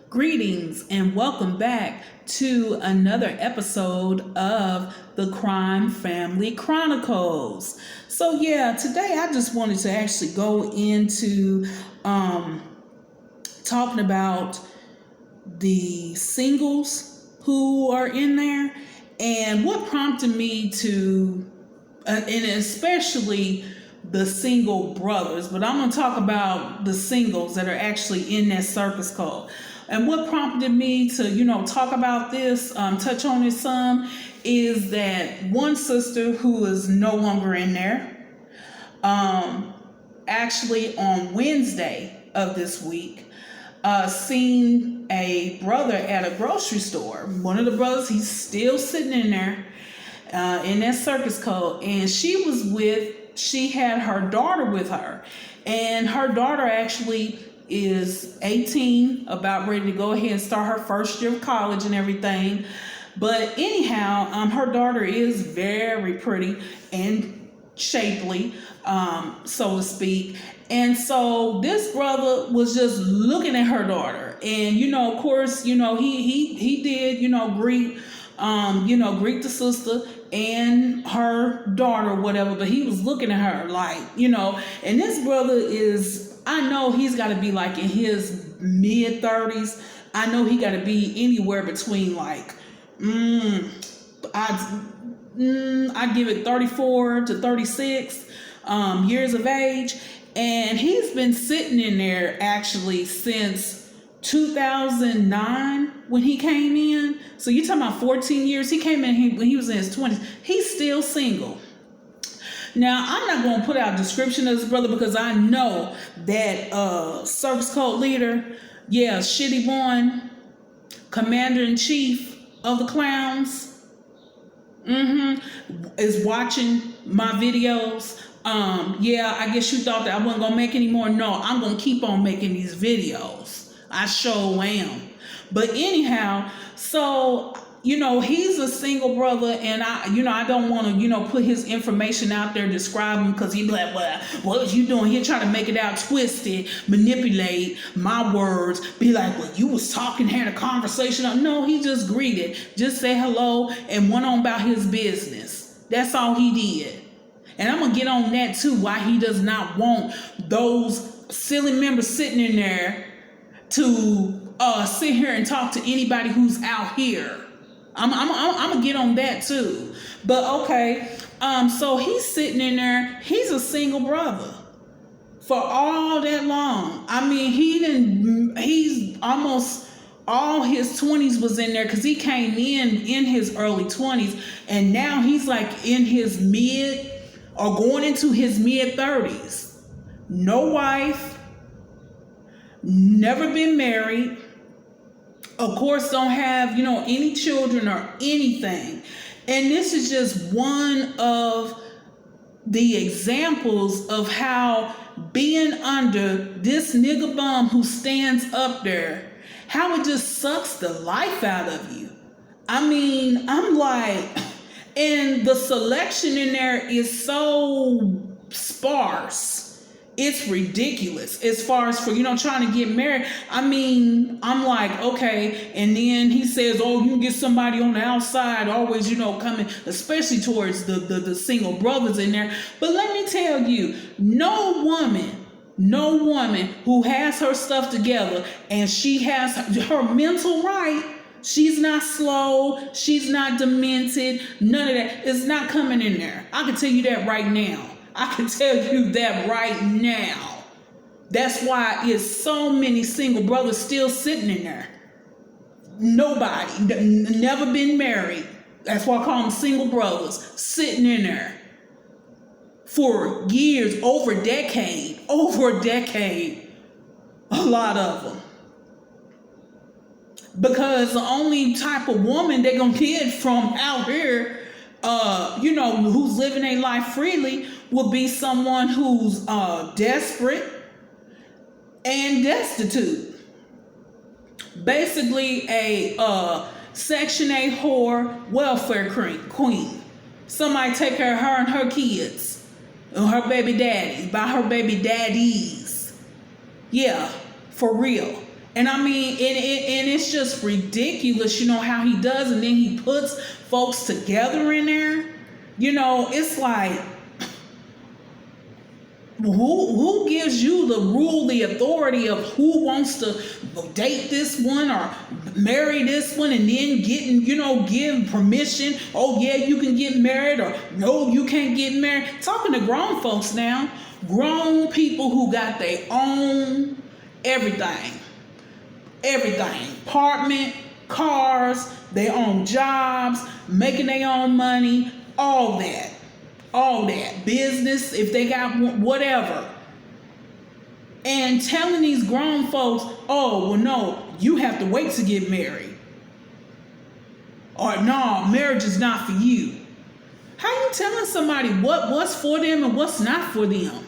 Greetings and welcome back to another episode of the Crime Family Chronicles. Today I just wanted to actually go into talking about the singles who are in there and what prompted me to, and especially the single brothers, but I'm going to talk about the singles that are actually in that circus cult. And what prompted me to, talk about this, touch on it some, is that one sister who is no longer in there, actually on Wednesday of this week, seen a brother at a grocery store. One of the brothers, he's still sitting in there, in that circus cult, and she had her daughter with her, and her daughter actually is 18, about ready to go ahead and start her first year of college and everything. But anyhow, her daughter is very pretty and shapely, so to speak. And so this brother was just looking at her daughter, and of course, he did, greet the sister and her daughter, whatever, but he was looking at her like, and this brother is, I know he's got to be like in his mid 30s. I know he got to be anywhere between like, I'd give it 34 to 36 years of age. And he's been sitting in there actually since 2009 when he came in. So you're talking about 14 years. He came in when he was in his 20s. He's still single. Now, I'm not going to put out a description of this brother because I know that circus cult leader, Shitty One, commander-in-chief of the clowns, is watching my videos. I guess you thought that I wasn't going to make any more. No, I'm going to keep on making these videos. I sure am. But anyhow, so he's a single brother, and I don't want to, put his information out there, describe him, because he'd be like, well, what was you doing here trying to make it out twisted, manipulate my words, be like, well, you was talking, had a conversation. No, he just greeted, just said hello, and went on about his business. That's all he did. And I'm going to get on that too, why he does not want those silly members sitting in there to sit here and talk to anybody who's out here. I'm gonna get on that too. But okay, so he's sitting in there. He's a single brother for all that long. I mean, he's almost all his 20s was in there, because he came in his early 20s, and now he's like in his mid or going into his mid 30s. No wife, never been married. Of course, don't have, any children or anything. And this is just one of the examples of how being under this nigga bum who stands up there, how it just sucks the life out of you. I mean, I'm like, and the selection in there is so sparse. It's ridiculous as far as for, trying to get married. I mean, I'm like, okay. And then he says, oh, you can get somebody on the outside, always, coming, especially towards the single brothers in there. But let me tell you, no woman who has her stuff together and she has her mental right, she's not slow, she's not demented, none of that is not coming in there. I can tell you that right now. I can tell you that right now. That's why it's so many single brothers still sitting in there. Nobody, never been married. That's why I call them single brothers, sitting in there for years, over a decade, a lot of them. Because the only type of woman they're going to get from out here, who's living a life freely, will be someone who's desperate and destitute. Basically a Section 8 whore welfare queen. Somebody take care of her and her kids, and her baby daddies, by her baby daddies. Yeah, for real. And I mean, and it's just ridiculous, how he does, and then he puts folks together in there. It's like, who gives you the authority of who wants to date this one or marry this one, and then give permission? Oh yeah, you can get married, or no, you can't get married. Talking to grown folks now, grown people who got their own everything, apartment, cars, their own jobs, making their own money, all that business, if they got whatever, and telling these grown folks, oh well, no, you have to wait to get married, or no, marriage is not for you. How you telling somebody what's for them and what's not for them?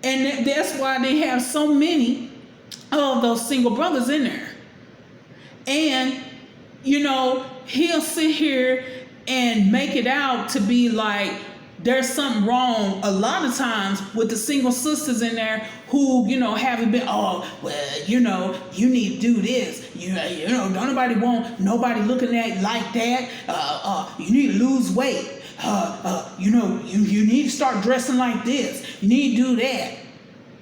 And that's why they have so many of those single brothers in there. And he'll sit here and make it out to be like there's something wrong a lot of times with the single sisters in there who haven't been, oh well, you need to do this, don't nobody want nobody looking at like that, you need to lose weight, you need to start dressing like this, you need to do that.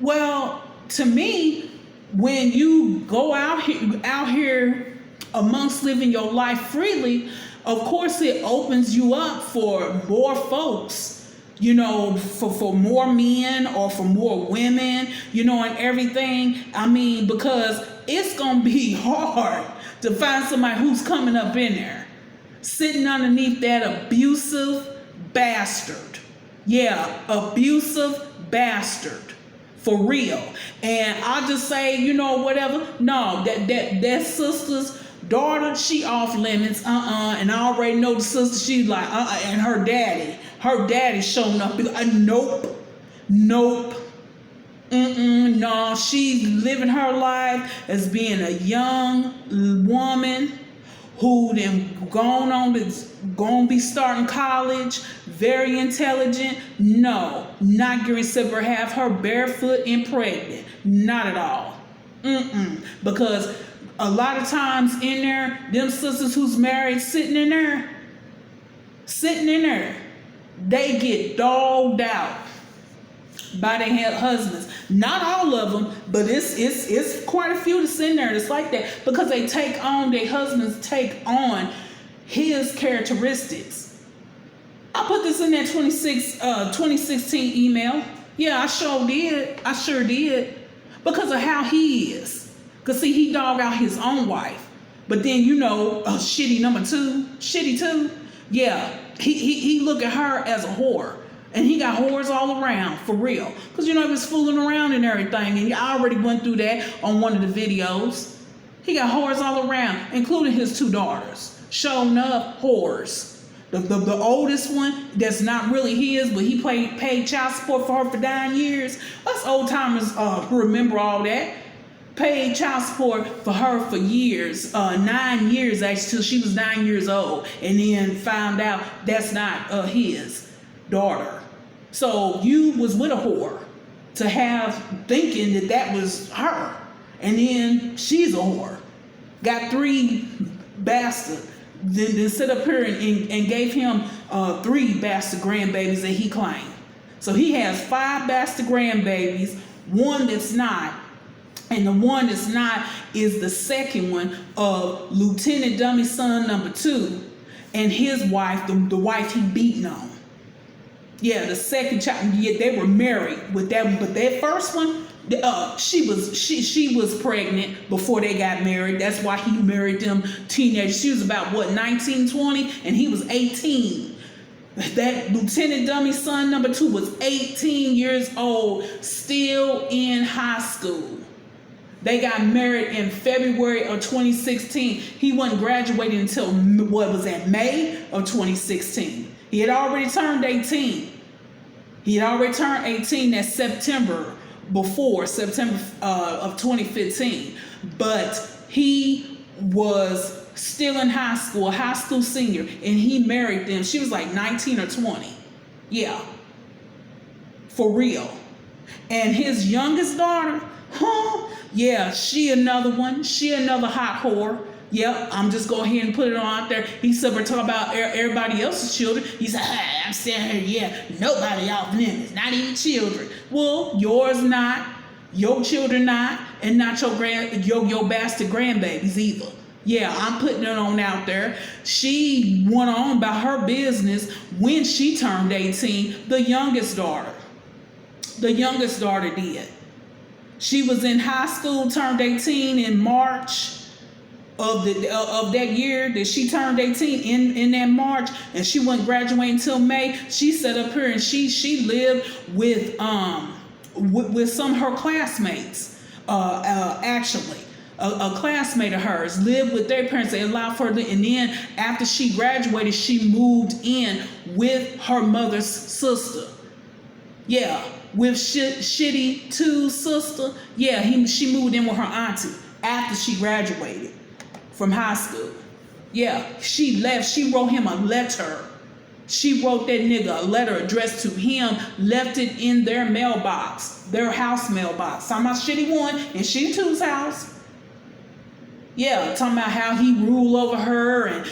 Well, to me, when you go out here amongst living your life freely, of course it opens you up for more folks, for more men or for more women, and everything. I mean, because it's going to be hard to find somebody who's coming up in there, sitting underneath that abusive bastard. Yeah, abusive bastard. For real. And I just say, whatever. No, that sister's daughter, she off limits. And I already know the sister, she's like, and her daddy showing up. Nope. No, she's living her life as being a young woman who then gonna be starting college, very intelligent. No, not going to have her barefoot and pregnant. Not at all. Because a lot of times in there, them sisters who's married sitting in there, they get dogged out by their husbands. Not all of them, but it's quite a few that's in there that's like that, because their husbands take on his characteristics. I put this in that 2016 email. Yeah, I sure did. Because of how he is. Because see, he dogged out his own wife. But then, shitty too. Yeah, he look at her as a whore. And he got whores all around, for real. Because, he was fooling around and everything. And I already went through that on one of the videos. He got whores all around, including his 2 daughters. Showing up whores. The oldest one, that's not really his, but he paid child support for her for 9 years. Us old timers remember all that. Paid child support for her for years, 9 years actually, till she was 9 years old. And then found out that's not his daughter. So you was with a whore to have thinking that was her, and then she's a whore. Got 3 bastards. Then sit up here and gave him 3 bastard grandbabies that he claimed. So he has 5 bastard grandbabies, 1 that's not, and the one that's not is the second one of Lieutenant Dummy son number 2, and his wife, the wife he beaten on. Yeah, the second child. Yeah, they were married with that one, but that first one, she was pregnant before they got married. That's why he married them teenagers. She was about 19, 20, and he was 18. That Lieutenant Dummy son number 2 was 18 years old, still in high school. They got married in February of 2016. He wasn't graduating until May of 2016. He had already turned 18. That September of 2015. But he was still in high school, a high school senior, and he married them. She was like 19 or 20. Yeah. For real. And his youngest daughter, yeah, she another one. She another hot whore. Yep, I'm just go ahead and put it on out there. He said we're talking about everybody else's children. He said, I'm saying here, yeah, nobody out of them is not even children. Well, yours not, your children not, and not your bastard grandbabies either. Yeah, I'm putting it on out there. She went on about her business when she turned 18, the youngest daughter. The youngest daughter did. She was in high school, turned 18 in March of that year that she turned 18 in that March, and she wouldn't graduate until May. She sat up here and she lived with some of her classmates. Actually, a classmate of hers lived with their parents. They allowed for her, and then after she graduated, she moved in with her mother's sister. Yeah, with Shitty 2's sister. Yeah, she moved in with her auntie after she graduated from high school. Yeah, she left. She wrote him a letter. She wrote that nigga a letter addressed to him, left it in their mailbox, their house mailbox. Talking about Shitty 1 and Shitty 2's house. Yeah, talking about how he ruled over her, and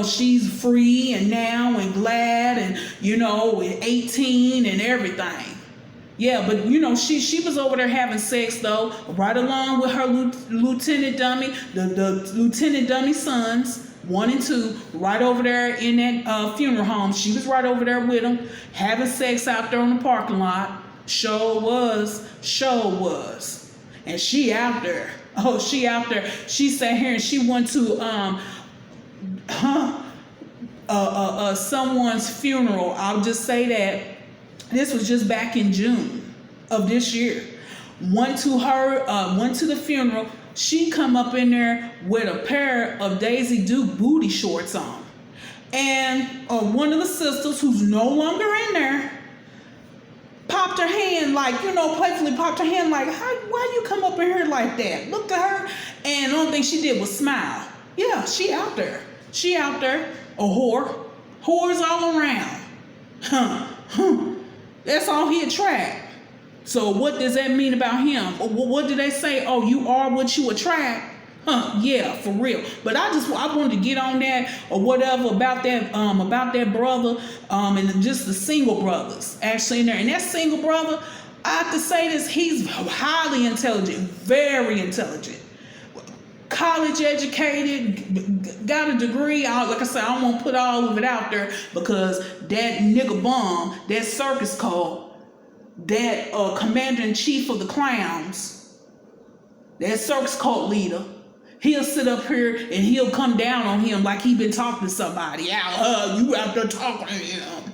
she's free and now and glad, and 18 and everything. Yeah, but she was over there having sex though, right along with her Lieutenant Dummy, the Lieutenant Dummy sons, 1 and 2, right over there in that funeral home. She was right over there with them, having sex out there on the parking lot. Sure was. And she out there. Oh, she out there. She sat here and she went to someone's funeral. I'll just say that. This was just back in June of this year. Went to the funeral. She come up in there with a pair of Daisy Duke booty shorts on. And one of the sisters, who's no longer in there, popped her hand playfully popped her hand like, why you come up in here like that? Looked at her, and the only thing she did was smile. Yeah, she out there. A whore. Whores all around. That's all he attract. So what does that mean about him? What do they say? Oh, you are what you attract? Yeah, for real. But I wanted to get on that or whatever about that brother, and just the single brothers actually in there. And that single brother, I have to say this, he's highly intelligent, very intelligent. College educated, got a degree. Like I said, I won't put all of it out there because that nigga bum, that circus cult, that commander-in-chief of the clowns, that circus cult leader, he'll sit up here and he'll come down on him like he been talking to somebody. You out there talking to him.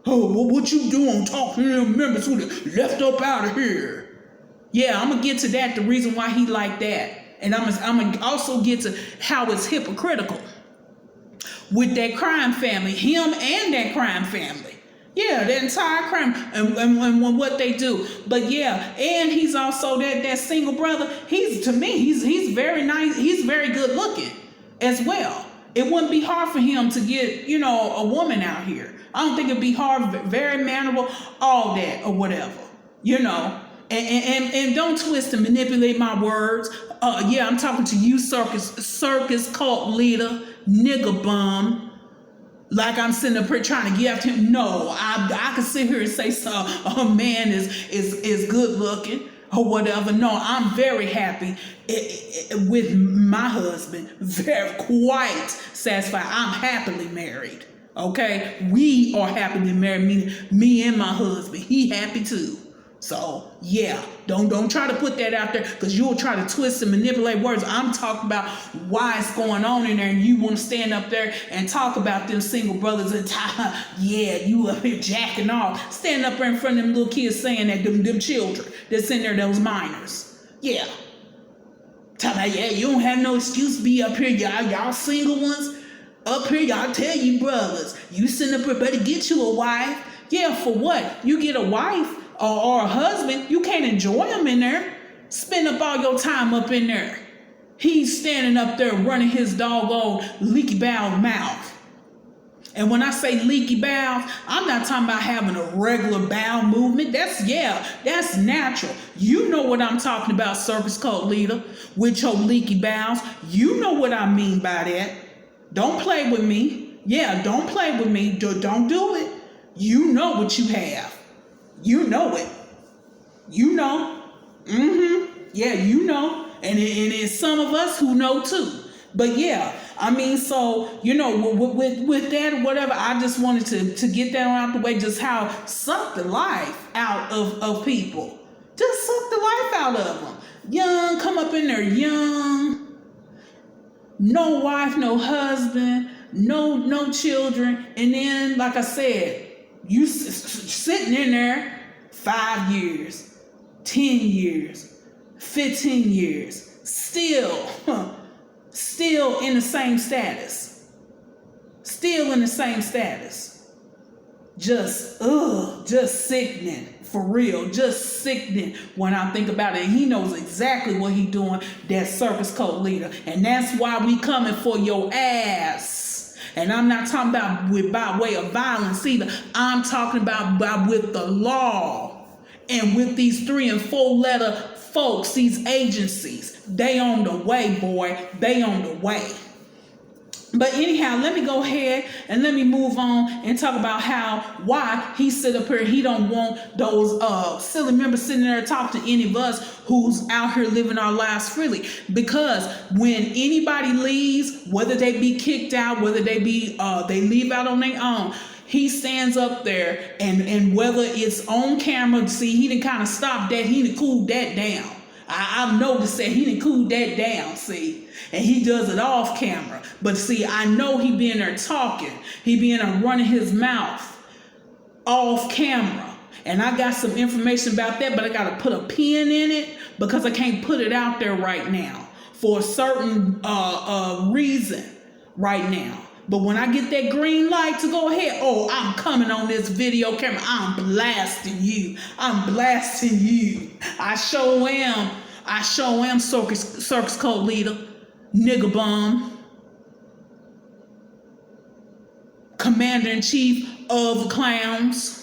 Oh, well, what you doing talking to them members who left up out of here? Yeah, I'm going to get to that, the reason why he like that. And I'm going to also get to how it's hypocritical with that crime family, him and that crime family. Yeah, the entire crime and what they do. But yeah, and he's also that single brother. He's very nice. He's very good looking as well. It wouldn't be hard for him to get, a woman out here. I don't think it'd be hard, very mannerable, all that or whatever, And don't twist and manipulate my words. Yeah, I'm talking to you, circus cult leader, nigga bum. Like I'm sitting up here trying to give him. No, I can sit here and say a man is good looking or whatever. No, I'm very happy with my husband. Very quite satisfied. I'm happily married. Okay, we are happily married. Meaning me and my husband. He happy too. So yeah, don't try to put that out there because you'll try to twist and manipulate words. I'm talking about why it's going on in there, and you want to stand up there and talk about them single brothers and yeah, you up here jacking off, standing up there in front of them little kids saying that them children that's in there, those minors. Yeah, talking about, yeah, you don't have no excuse to be up here, y'all single ones up here. Y'all tell you brothers, you sitting up here better get you a wife. Yeah, for what? You get a wife or a husband, you can't enjoy him in there. Spend up all your time up in there. He's standing up there running his doggone leaky bowel mouth. And when I say leaky bowels, I'm not talking about having a regular bowel movement. That's natural. You know what I'm talking about, circus cult leader, with your leaky bowels. You know what I mean by that. Don't play with me. Yeah, don't play with me. Don't do it. You know what you have. You know it. You know. Yeah, you know. And it's some of us who know too. But yeah, I mean, so, you know, with that, whatever, I just wanted to get that out the way, just how suck the life out of people. Just suck the life out of them. Young, come up in there young, no wife, no husband, no children. And then, like I said, you sitting in there 5 years, 10 years, 15 years, still in the same status. Still in the same status. Just sickening. For real. Just sickening when I think about it. He knows exactly what he's doing, that circus cult leader. And that's why we coming for your ass. And I'm not talking about by way of violence either. I'm talking about with the law. And with these 3 and 4 letter folks, these agencies. They on the way, boy. They on the way. But anyhow, let me go ahead and let me move on and talk about why he sit up here. He don't want those silly members sitting there talking to any of us who's out here living our lives freely. Because when anybody leaves, whether they be kicked out, whether they be they leave out on their own, he stands up there and whether it's on camera, see, he done kind of stopped that. He done cooled that down. I've noticed that he done cooled that down, see. And he does it off camera. But see, I know he be in there talking. He be in there running his mouth off camera. And I got some information about that, but I got to put a pin in it because I can't put it out there right now for a certain reason right now. But when I get that green light to go ahead, I'm coming on this video camera. I'm blasting you. I'm blasting you. I sure am circus cult leader, nigga bum, commander-in-chief of the clowns.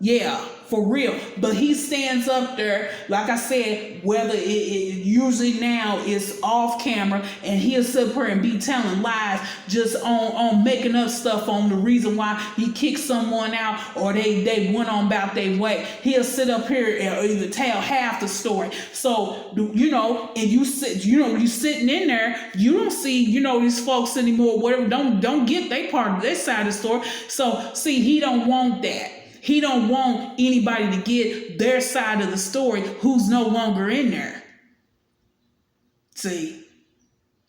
Yeah, for real. But he stands up there, like I said, whether it usually now is off camera, and he'll sit up here and be telling lies just on making up stuff on the reason why he kicked someone out or they went on about their way. He'll sit up here and either tell half the story. So, you know, and you sitting in there, you don't see, these folks anymore, whatever, don't get their part of their side of the story. So, see, he don't want that. He don't want anybody to get their side of the story who's no longer in there. See,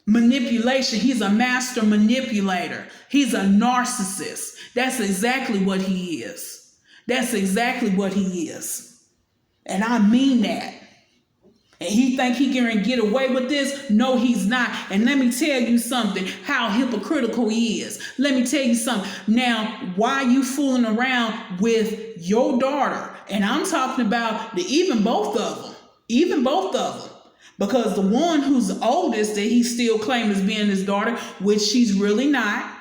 manipulation. He's a master manipulator. He's a narcissist. That's exactly what he is. That's exactly what he is. And I mean that. And he think he can get away with this? No, he's not. And let me tell you something, how hypocritical he is. Let me tell you something. Now, why you fooling around with your daughter? And I'm talking about even both of them. Even both of them. Because the one who's the oldest that he still claims as being his daughter, which she's really not.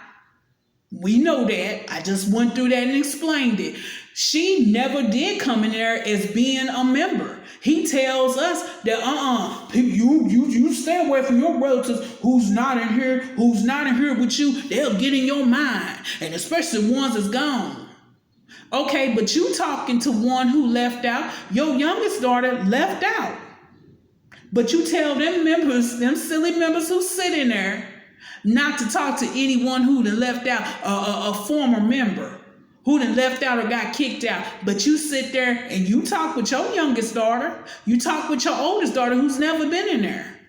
We know that. I just went through that and explained it. She never did come in there as being a member. He tells us that you stay away from your relatives who's not in here with you. They'll get in your mind, and especially ones that's gone. Okay, but you talking to one who left out. Your youngest daughter left out, but you tell them silly members who sit in there, not to talk to anyone who done left out, a former member who done left out or got kicked out. But you sit there and you talk with your youngest daughter. You talk with your oldest daughter who's never been in there.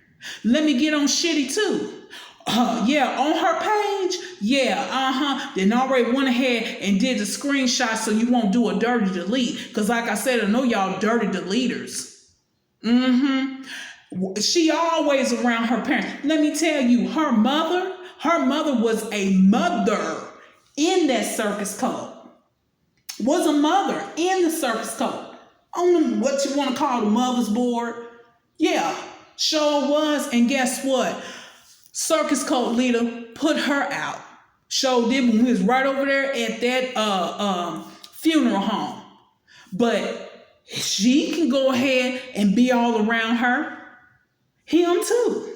Let me get on shitty too. On her page. Then already went ahead and did the screenshot so you won't do a dirty delete. Because like I said, I know y'all dirty deleters. She always around her parents. Let me tell you, her mother was a mother in that circus cult. Was a mother in the circus cult. On what you want to call the mother's board. Yeah, sure was. And guess what? Circus cult leader put her out. Showed did when we was right over there at that funeral home. But she can go ahead and be all around her. Him too.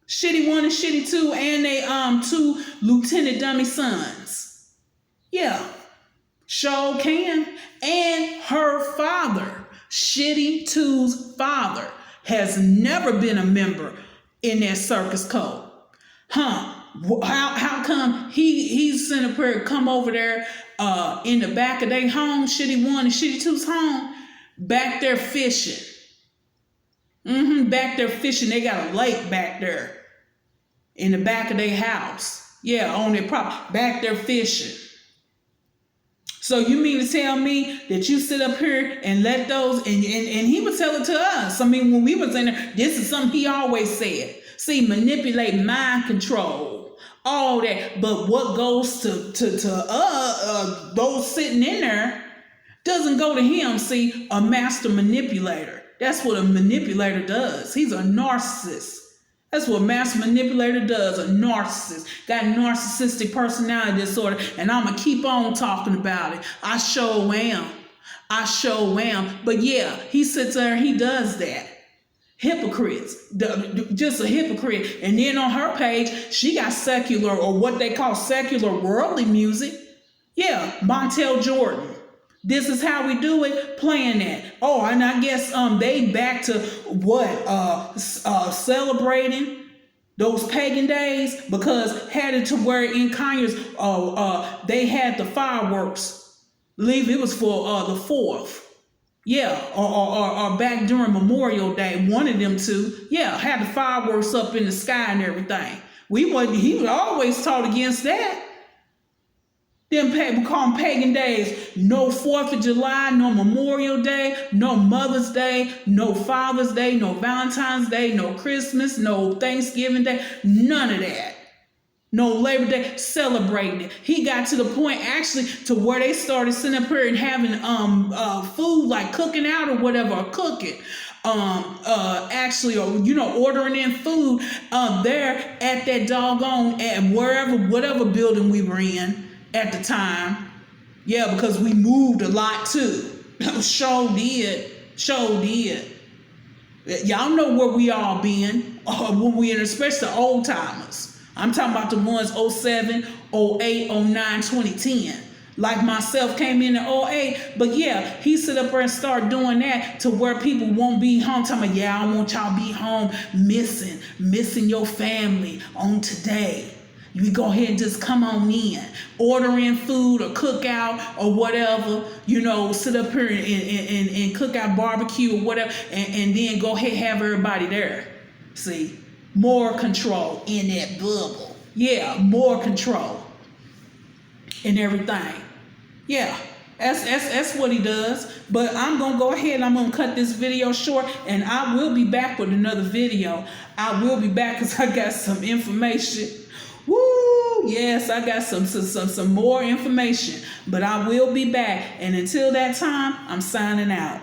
Shitty 1 and Shitty 2 and they 2 Lieutenant Dummy sons. Yeah. Show can. And her father, Shitty 2's father, has never been a member in that circus code. Huh? How come he's sent up here, come over there in the back of their home, Shitty 1 and Shitty 2's home, back there fishing. Back there fishing. They got a lake back there in the back of their house. Yeah, on their property. Back there fishing. So you mean to tell me that you sit up here and let those, and he would tell it to us. I mean, when we was in there, this is something he always said. See, manipulate, mind control, all that. But what goes to those sitting in there doesn't go to him. See, a master manipulator. That's what a manipulator does. He's a narcissist. That's what master manipulator does, a narcissist. Got narcissistic personality disorder, and I'm going to keep on talking about it. I sure am. But yeah, he sits there and he does that. Hypocrites. Just a hypocrite. And then on her page, she got secular, or what they call secular worldly music. Yeah, Montel Jordan. This is how we do it, playing that. Oh, and I guess they back to what? Celebrating those pagan days, because had it to where in Conyers, they had the fireworks. I believe it was for the 4th. Yeah, or back during Memorial Day, one of them two. Yeah, had the fireworks up in the sky and everything. He was always taught against that. Them we call them pagan days. No 4th of July, no Memorial Day, no Mother's Day, no Father's Day, no Valentine's Day, no Christmas, no Thanksgiving Day, none of that. No Labor Day, celebrating it. He got to the point actually to where they started sitting up here and having food, like cooking out or whatever, or cooking. Actually, or ordering in food there at that doggone, at whatever building we were in at the time. Yeah, because we moved a lot too. Sure did. Y'all know where we all been when we in, especially the old timers. I'm talking about the ones 07, 08, 09, 2010. Like myself, came in 08. But yeah, he sit up there and start doing that to where people won't be home. Talking about, yeah, I want y'all be home missing your family on today. You go ahead and just come on in, order in food or cook out or whatever, sit up here and cook out barbecue or whatever, and then go ahead and have everybody there. See, more control in that bubble. Yeah, more control and everything. Yeah, that's what he does. But I'm going to go ahead and I'm going to cut this video short, and I will be back with another video. I will be back because I got some information. Woo! Yes, I got some more information, but I will be back. And until that time, I'm signing out.